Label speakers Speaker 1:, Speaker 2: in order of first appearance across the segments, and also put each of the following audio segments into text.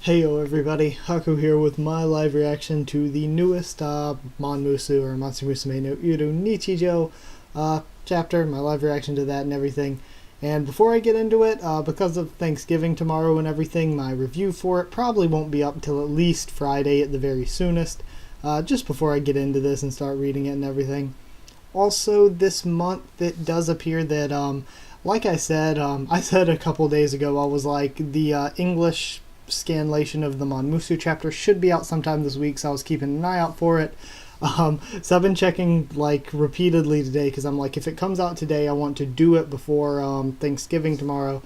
Speaker 1: Heyo everybody, Haku here with my live reaction to the newest Monster Musume no Iru Nichijou chapter, my live reaction to that and everything. And before I get into it, because of Thanksgiving tomorrow and everything, my review for it probably won't be up till at least Friday at the very soonest, just before I get into this and start reading it and everything. Also, this month it does appear that, like I said a couple days ago, I was like, the English scanlation of the Monmusu chapter should be out sometime this week, so I was keeping an eye out for it. So I've been checking like repeatedly today because I'm like, if it comes out today, I want to do it before Thanksgiving tomorrow.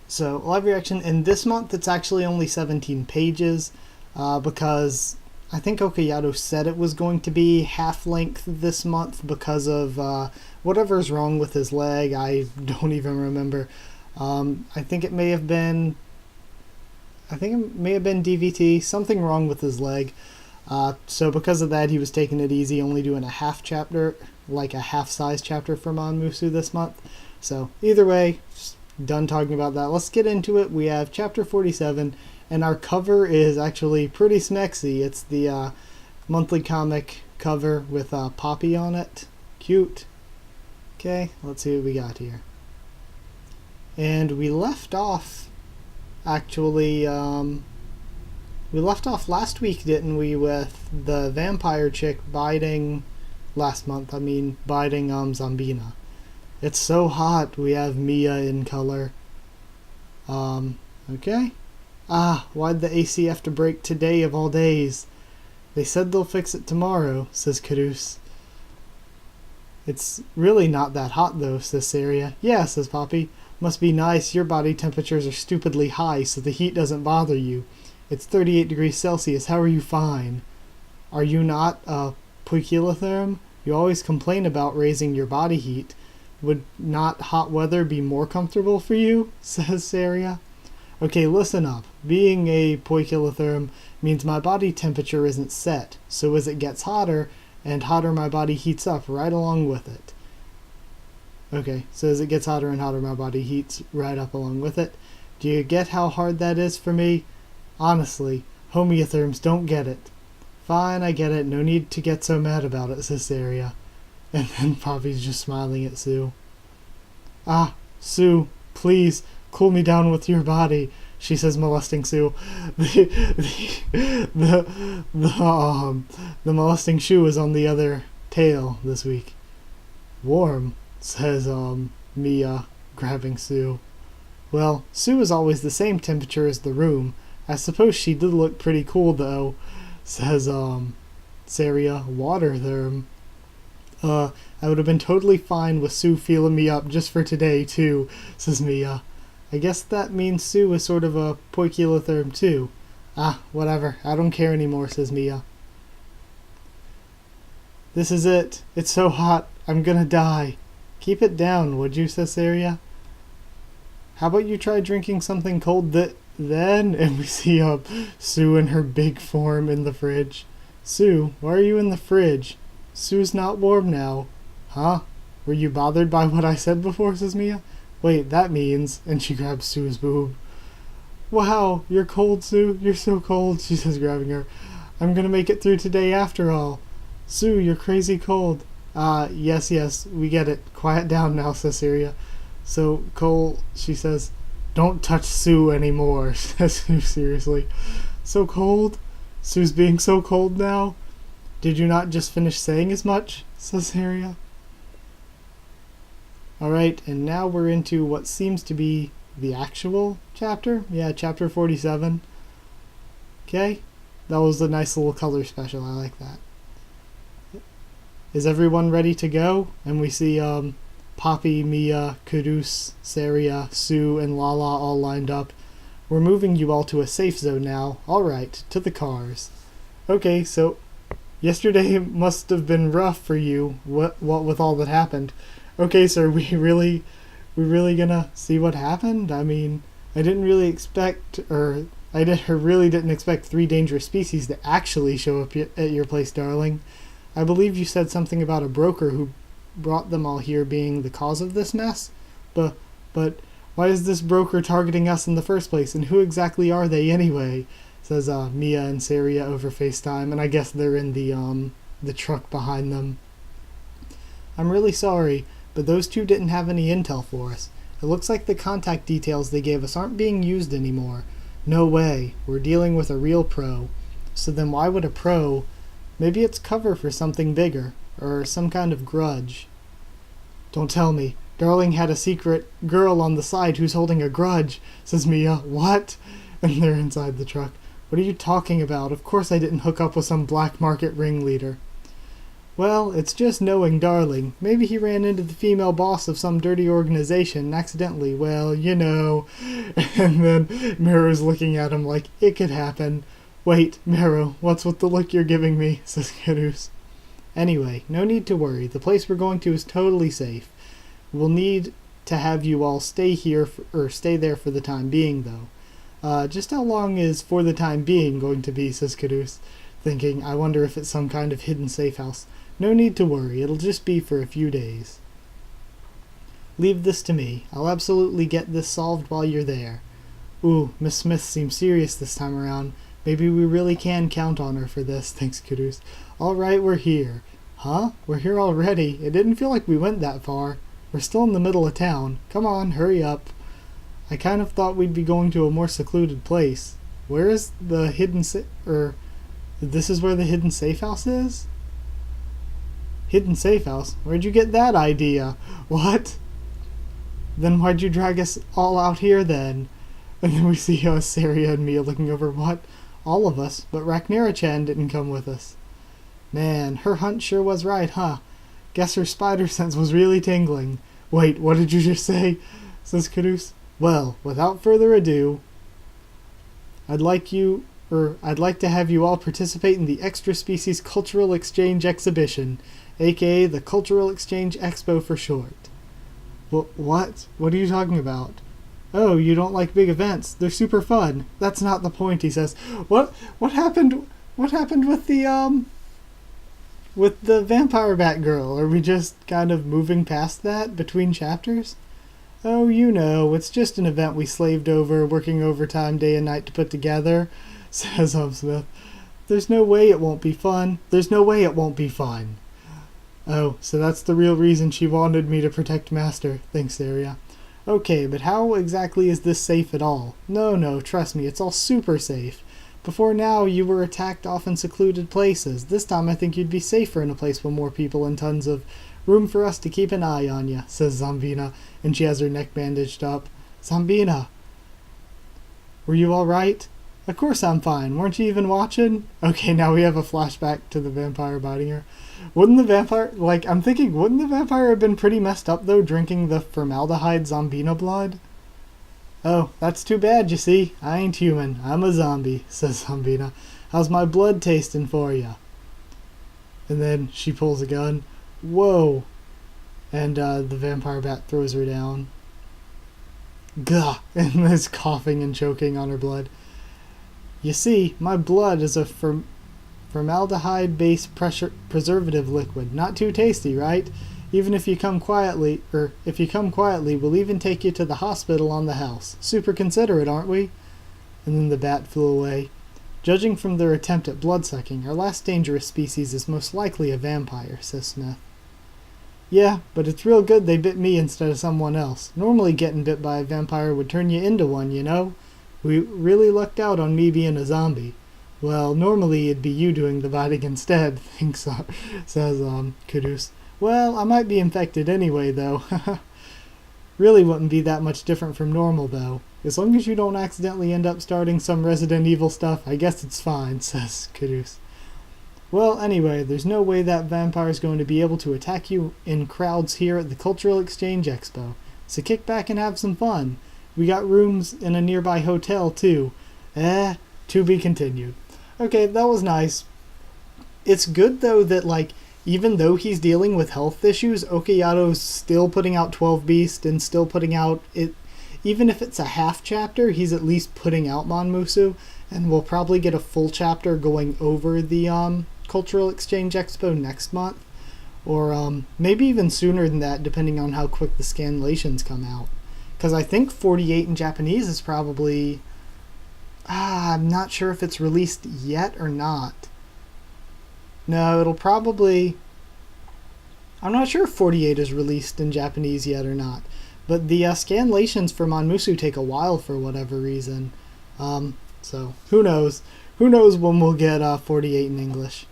Speaker 1: So live reaction, and this month it's actually only 17 pages because I think Okayado said it was going to be half length this month because of whatever's wrong with his leg. I don't even remember. I think it may have been DVT, something wrong with his leg. So because of that, he was taking it easy, only doing a half chapter, like a half-size chapter for Monmusu this month. So either way, done talking about that. Let's get into it. We have chapter 47, and our cover is actually pretty smexy. It's the monthly comic cover with Poppy on it. Cute. Okay, let's see what we got here. And we left off, actually, we left off last week, didn't we, with the vampire chick biting, biting Zambina. It's so hot. We have Mia in color. Okay. Why'd the AC have to break today of all days? They said they'll fix it tomorrow, says Caduce. It's really not that hot though, says Saria. Yeah, says Poppy. Must be nice. Your body temperatures are stupidly high, so the heat doesn't bother you. It's 38 degrees Celsius. How are you fine? Are you not poikilotherm? You always complain about raising your body heat. Would not hot weather be more comfortable for you? Says Saria. Okay, listen up. Being a poikilotherm means my body temperature isn't set, so as it gets hotter and hotter, my body heats up right along with it. Okay, so as it gets hotter and hotter, my body heats right up along with it. Do you get how hard that is for me? Honestly, homeotherms don't get it. Fine, I get it. No need to get so mad about it, says Saria. And then Poppy's just smiling at Sue. Sue, please, cool me down with your body, she says, molesting Sue. The molesting shoe is on the other tail this week. Warm, says Mia, grabbing Sue. Well, Sue is always the same temperature as the room. I suppose she did look pretty cool though, says Saria, water therm. I would have been totally fine with Sue feeling me up just for today too, says Mia. I guess that means Sue is sort of a poikilotherm too. Whatever, I don't care anymore, says Mia. This is it. It's so hot, I'm gonna die. Keep it down, would you, says Saria. How about you try drinking something cold then? And we see Sue in her big form in the fridge. Sue, why are you in the fridge? Sue's not warm now. Huh? Were you bothered by what I said before, says Mia. Wait, that means... And she grabs Sue's boob. Wow, you're cold, Sue. You're so cold, she says, grabbing her. I'm gonna make it through today after all. Sue, you're crazy cold. Yes, we get it. Quiet down now, says Saria. So, Cole, she says, don't touch Sue anymore, says Sue seriously. So cold? Sue's being so cold now? Did you not just finish saying as much? Says Saria. Alright, and now we're into what seems to be the actual chapter. Yeah, chapter 47. Okay, that was a nice little color special. I like that. Is everyone ready to go? And we see Poppy, Mia, Caduce, Saria, Sue, and Lala all lined up. We're moving you all to a safe zone now. Alright, to the cars. Okay, so yesterday must have been rough for you, what with all that happened. Okay, so are we really gonna see what happened? I mean, I really didn't expect 3 dangerous species to actually show up at your place, darling. I believe you said something about a broker who brought them all here being the cause of this mess, but Why is this broker targeting us in the first place, and who exactly are they anyway? Says Mia and Saria over FaceTime, and I guess they're in the truck behind them. I'm really sorry, but those two didn't have any intel for us. It looks like the contact details they gave us aren't being used anymore. No way. We're dealing with a real pro. So then why would a pro... Maybe it's cover for something bigger, or some kind of grudge. Don't tell me. Darling had a secret girl on the side who's holding a grudge, says Mia. What? And they're inside the truck. What are you talking about? Of course I didn't hook up with some black market ringleader. Well, it's just knowing Darling. Maybe he ran into the female boss of some dirty organization and accidentally, well, you know. And then Meru's looking at him like, it could happen. Wait, Meru, what's with the look you're giving me, says Kyrus. Anyway, no need to worry. The place we're going to is totally safe. We'll need to have you all stay here, or stay there for the time being, though. Just how long is for the time being going to be, says Kyrus, thinking, I wonder if it's some kind of hidden safe house. No need to worry, it'll just be for a few days. Leave this to me. I'll absolutely get this solved while you're there. Ooh, Miss Smith seems serious this time around. Maybe we really can count on her for this, thanks Kyrus. Alright, we're here. Huh? We're here already? It didn't feel like we went that far. We're still in the middle of town. Come on, hurry up. I kind of thought we'd be going to a more secluded place. Where is the hidden this is where the hidden safe house is? Hidden safe house? Where'd you get that idea? What? Then why'd you drag us all out here then? And then we see Saria and Mia looking over. What? All of us, but Rhaenyra-chan didn't come with us. Man, her hunch sure was right, huh? Guess her spider sense was really tingling. Wait, what did you just say? Says Kyrus. Well, without further ado, I'd like to have you all participate in the Extra Species Cultural Exchange Exhibition, aka the Cultural Exchange Expo for short. What? What are you talking about? Oh, you don't like big events. They're super fun. That's not the point, he says. What happened with the vampire bat girl? Are we just kind of moving past that between chapters? Oh, you know, it's just an event we slaved over, working overtime day and night to put together, says Smith. There's no way it won't be fun. There's no way it won't be fun. Oh, so that's the real reason she wanted me to protect Master, thinks Saria. Okay, but how exactly is this safe at all? No, trust me, it's all super safe. Before now, you were attacked off in secluded places. This time I think you'd be safer in a place with more people and tons of room for us to keep an eye on you, says Zambina, and she has her neck bandaged up. Zambina! Were you alright? Of course I'm fine. Weren't you even watching? Okay, now we have a flashback to the vampire biting her. Wouldn't the vampire have been pretty messed up, though, drinking the formaldehyde Zambina blood? Oh, that's too bad, you see. I ain't human. I'm a zombie, says Zambina. How's my blood tasting for ya? And then she pulls a gun. Whoa! And the vampire bat throws her down. Gah! And is coughing and choking on her blood. You see, my blood is a formaldehyde-based preservative liquid. Not too tasty, right? Even if you come quietly, we'll even take you to the hospital on the house. Super considerate, aren't we? And then the bat flew away. Judging from their attempt at blood-sucking, our last dangerous species is most likely a vampire, says Smith. Yeah, but it's real good they bit me instead of someone else. Normally getting bit by a vampire would turn you into one, you know? We really lucked out on me being a zombie. Well, normally it'd be you doing the biting instead, says Kyrus. Well, I might be infected anyway, though. Really wouldn't be that much different from normal, though. As long as you don't accidentally end up starting some Resident Evil stuff, I guess it's fine, says Kyrus. Well, anyway, there's no way that vampire's going to be able to attack you in crowds here at the Cultural Exchange Expo. So kick back and have some fun. We got rooms in a nearby hotel, too. To be continued. Okay, that was nice. It's good, though, that, even though he's dealing with health issues, Okayado's still putting out 12 Beast and still putting out it. Even if it's a half chapter, he's at least putting out Monmusu, and we'll probably get a full chapter going over the Cultural Exchange Expo next month, or maybe even sooner than that, depending on how quick the scanlations come out. because I think 48 in Japanese is probably... I'm not sure if it's released yet or not. No, it'll probably... I'm not sure if 48 is released in Japanese yet or not. But the scanlations for Monmusu take a while for whatever reason. So, who knows? Who knows when we'll get 48 in English.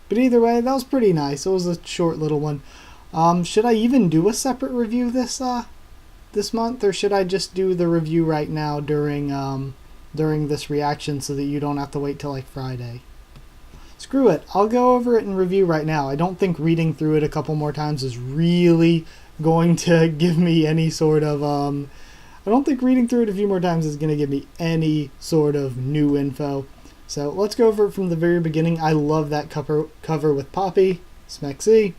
Speaker 1: But either way, that was pretty nice. It was a short little one. Should I even do a separate review this month? Or should I just do the review right now during this reaction so that you don't have to wait till like Friday? Screw it. I'll go over it and review right now. I don't think reading through it a couple more times is really going to give me any sort of... I don't think reading through it a few more times is going to give me any sort of new info. So let's go over it from the very beginning. I love that cover with Poppy. Smexy.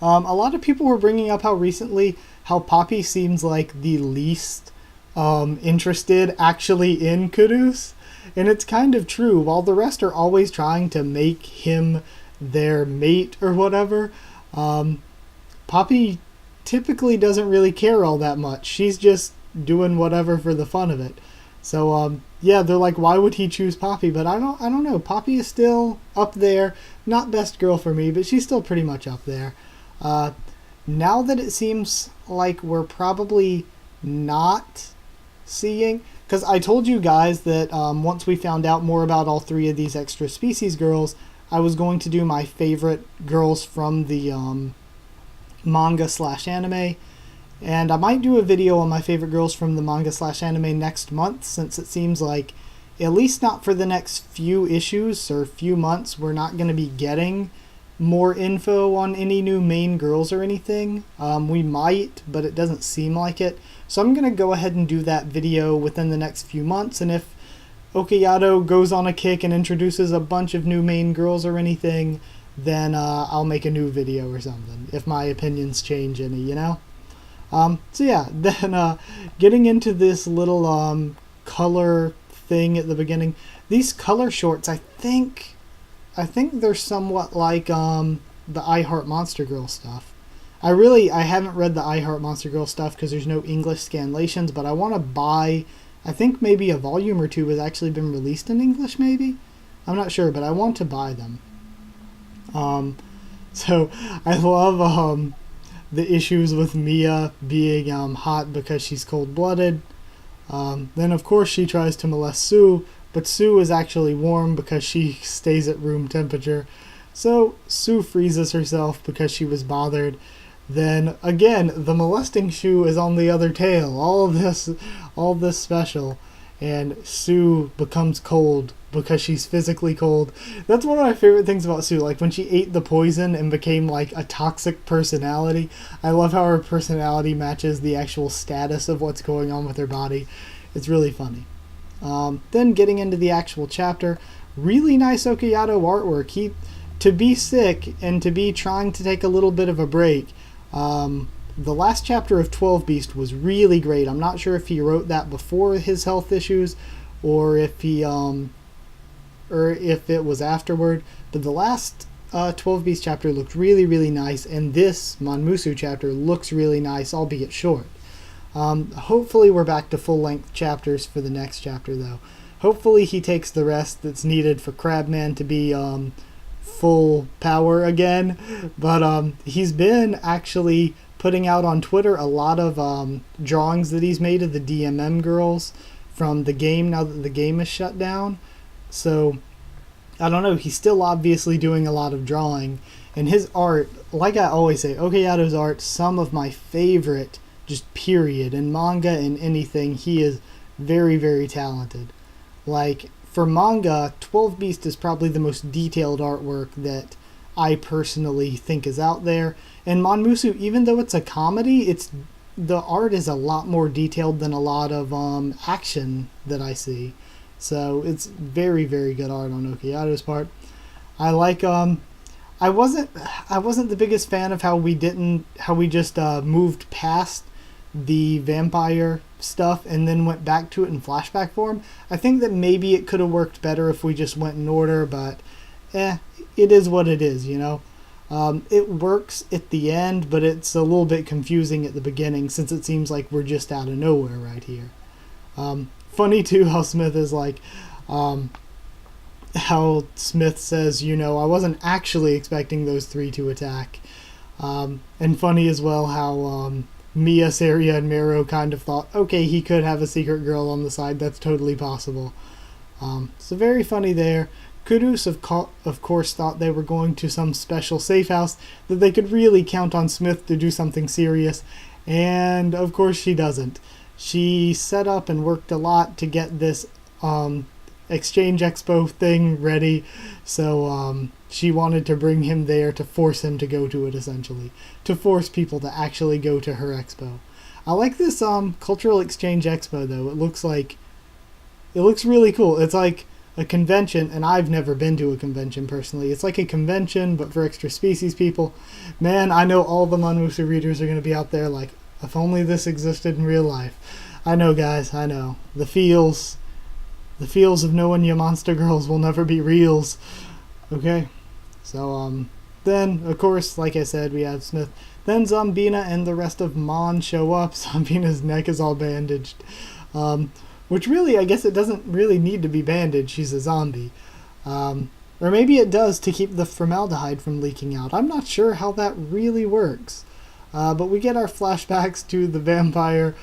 Speaker 1: A lot of people were bringing up how Poppy seems like the least interested actually in Kudus. And it's kind of true. While the rest are always trying to make him their mate or whatever, Poppy typically doesn't really care all that much. She's just doing whatever for the fun of it. So, yeah, they're like, why would he choose Poppy? But I don't know. Poppy is still up there. Not best girl for me, but she's still pretty much up there. Now that it seems like we're probably not seeing... Because I told you guys that once we found out more about all three of these extra species girls, I was going to do my favorite girls from the manga/anime. And I might do a video on my favorite girls from the manga/anime next month, since it seems like, at least not for the next few issues or few months, we're not going to be getting more info on any new main girls or anything. We might, but it doesn't seem like it. So I'm going to go ahead and do that video within the next few months, and if Okayado goes on a kick and introduces a bunch of new main girls or anything, then I'll make a new video or something, if my opinions change any, you know? So yeah, then getting into this little color thing at the beginning. These color shorts, I think they're somewhat like the I Heart Monster Girl stuff. I haven't read the I Heart Monster Girl stuff because there's no English scanlations, but I want to buy, I think maybe a volume or two has actually been released in English, maybe? I'm not sure, but I want to buy them. So I love the issues with Mia being hot because she's cold-blooded. Then of course she tries to molest Sue, but Sue is actually warm because she stays at room temperature. So Sue freezes herself because she was bothered. Then again, the molesting shoe is on the other tail. All this special, and Sue becomes cold because she's physically cold. That's one of my favorite things about Sue. Like when she ate the poison and became like a toxic personality. I love how her personality matches the actual status of what's going on with her body. It's really funny. Then getting into the actual chapter, really nice Okayado artwork. To be sick and to be trying to take a little bit of a break. The last chapter of 12 Beast was really great. I'm not sure if he wrote that before his health issues or if it was afterward. But the last 12 Beast chapter looked really, really nice, and this Monmusu chapter looks really nice, albeit short. Hopefully we're back to full-length chapters for the next chapter, though. Hopefully he takes the rest that's needed for Crabman to be full power again. But he's been actually putting out on Twitter a lot of drawings that he's made of the DMM girls from the game now that the game is shut down. So, I don't know, he's still obviously doing a lot of drawing. And his art, like I always say, Okayado's art, some of my favorite, just period, in manga and anything. He is very, very talented. Like, for manga, 12 Beast is probably the most detailed artwork that I personally think is out there. And Monmusu, even though it's a comedy, the art is a lot more detailed than a lot of action that I see. So it's very, very good art on Okayado's part. I like I wasn't the biggest fan of how we just moved past the vampire stuff and then went back to it in flashback form. I think that maybe it could have worked better if we just went in order, but it is what it is, you know. It works at the end, but it's a little bit confusing at the beginning since it seems like we're just out of nowhere right here. Funny too how Smith is like, how Smith says, I wasn't actually expecting those three to attack. And funny as well how Mia, Saria, and Mero kind of thought, okay, he could have a secret girl on the side. That's totally possible. So very funny there. Kudus, of course, thought they were going to some special safe house that they could really count on Smith to do something serious. And, of course, she doesn't. She set up and worked a lot to get this Exchange Expo thing ready. So she wanted to bring him there to force him to go to it, essentially. To force people to actually go to her expo. I like this Cultural Exchange Expo, though. It looks really cool. It's like a convention, and I've never been to a convention personally. It's like a convention, but for extra species people. Man, I know all the Monmusu readers are going to be out there like, if only this existed in real life. I know, guys, I know. The feels of knowing your monster girls will never be reals. Okay? So, then, of course, like I said, we have Smith. Then Zombina and the rest of Mon show up. Zombina's neck is all bandaged. Which really, I guess it doesn't really need to be bandaged. She's a zombie. Or maybe it does to keep the formaldehyde from leaking out. I'm not sure how that really works. But we get our flashbacks to the vampire.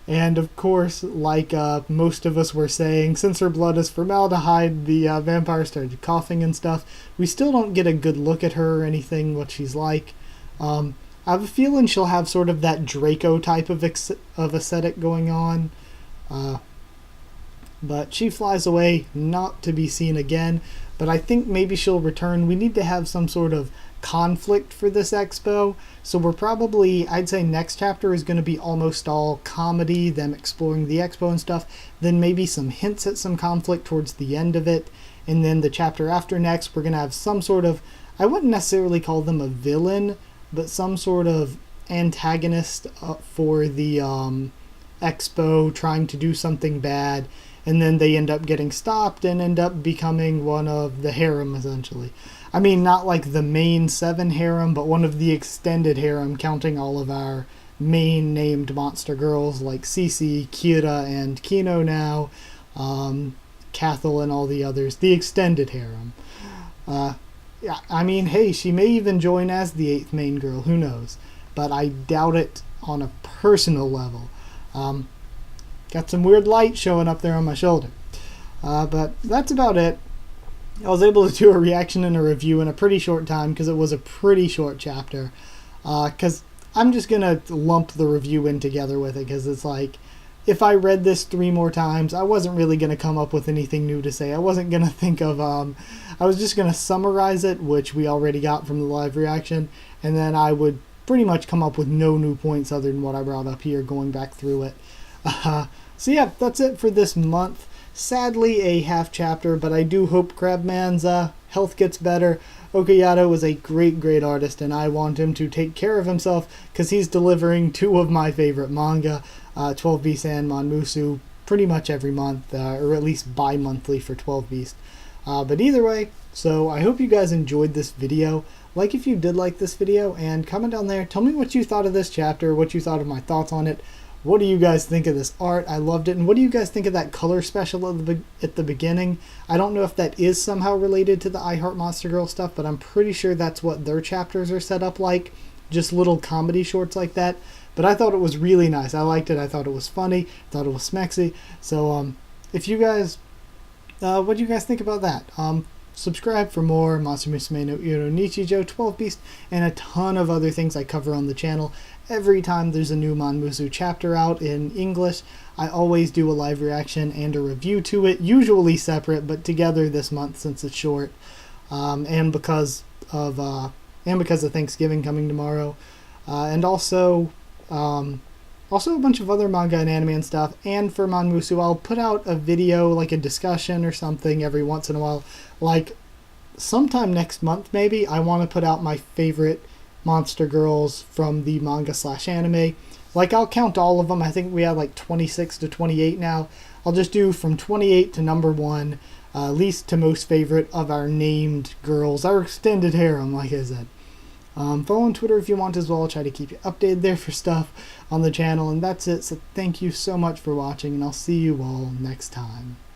Speaker 1: And of course, like most of us were saying, since her blood is formaldehyde, the vampire started coughing and stuff. We still don't get a good look at her or anything, what she's like. I have a feeling she'll have sort of that Draco type of aesthetic going on. But she flies away, not to be seen again. But I think maybe she'll return. We need to have some sort of conflict for this expo. So we're probably, I'd say next chapter is going to be almost all comedy, them exploring the expo and stuff. Then maybe some hints at some conflict towards the end of it. And then the chapter after next, we're going to have some sort of, I wouldn't necessarily call them a villain, but some sort of antagonist for the expo trying to do something bad. And then they end up getting stopped and end up becoming one of the harem, essentially. I mean, not like the main 7 harem, but one of the extended harem, counting all of our main named monster girls like Cece, Kira, and Kino now, Cathal, and all the others. The extended harem. Yeah, I mean, hey, she may even join as the 8th main girl, who knows? But I doubt it on a personal level. Got some weird light showing up there on my shoulder. But that's about it. I was able to do a reaction and a review in a pretty short time because it was a pretty short chapter. Because I'm just going to lump the review in together with it because it's like, if I read this 3 more times, I wasn't really going to come up with anything new to say. I wasn't going to think of, I was just going to summarize it, which we already got from the live reaction, and then I would pretty much come up with no new points other than what I brought up here going back through it. So yeah, that's it for this month. Sadly, a half chapter, but I do hope Crabman's health gets better. Okayado is a great artist, and I want him to take care of himself because he's delivering 2 of my favorite manga, 12 Beast and Monmusu, pretty much every month, or at least bi-monthly for 12 Beast. But either way, so I hope you guys enjoyed this video. Like if you did like this video, and comment down there. Tell me what you thought of this chapter, what you thought of my thoughts on it. What do you guys think of this art? I loved it. And what do you guys think of that color special at the beginning? I don't know if that is somehow related to the I Heart Monster Girl stuff, but I'm pretty sure that's what their chapters are set up like. Just little comedy shorts like that. But I thought it was really nice. I liked it. I thought it was funny. I thought it was smexy. So, if you guys, what do you guys think about that? Subscribe for more Monster Musume no Iru Nichijou, 12 Beast, and a ton of other things I cover on the channel. Every time there's a new Monmusu chapter out in English, I always do a live reaction and a review to it, usually separate, but together this month since it's short, and because of Thanksgiving coming tomorrow, and also a bunch of other manga and anime and stuff. And for Monmusu, I'll put out a video, like a discussion or something every once in a while, like sometime next month maybe. I want to put out my favorite monster girls from the manga/anime. Like, I'll count all of them. I think we have like 26 to 28 now. I'll just do from 28 to number 1, least to most favorite of our named girls, our extended harem, like I said. Follow on Twitter if you want as well. I'll try to keep you updated there for stuff on the channel. And that's it. So thank you so much for watching, and I'll see you all next time.